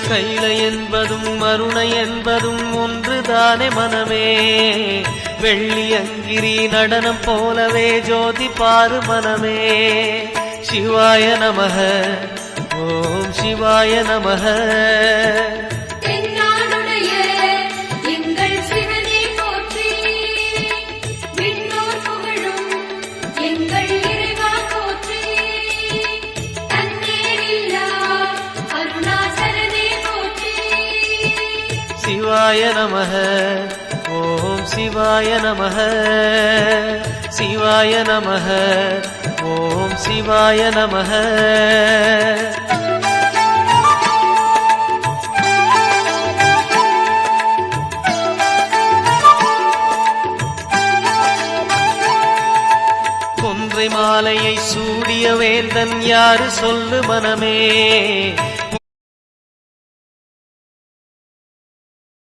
கைல என்பதும் மருணை என்பதும் ஒன்றுதானே மனமே. வெள்ளி அங்கிரி நடனம் போலவே ஜோதி பாரு மனமே. சிவாய நமக ஓம் சிவாய நமக. சிவாய நமக ஓம் சிவாய நமக. சிவாய நமக ஓம் சிவாய நமக. கொன்றை மாலையை சூடிய வேந்தன் யாரு சொல்லு மனமே.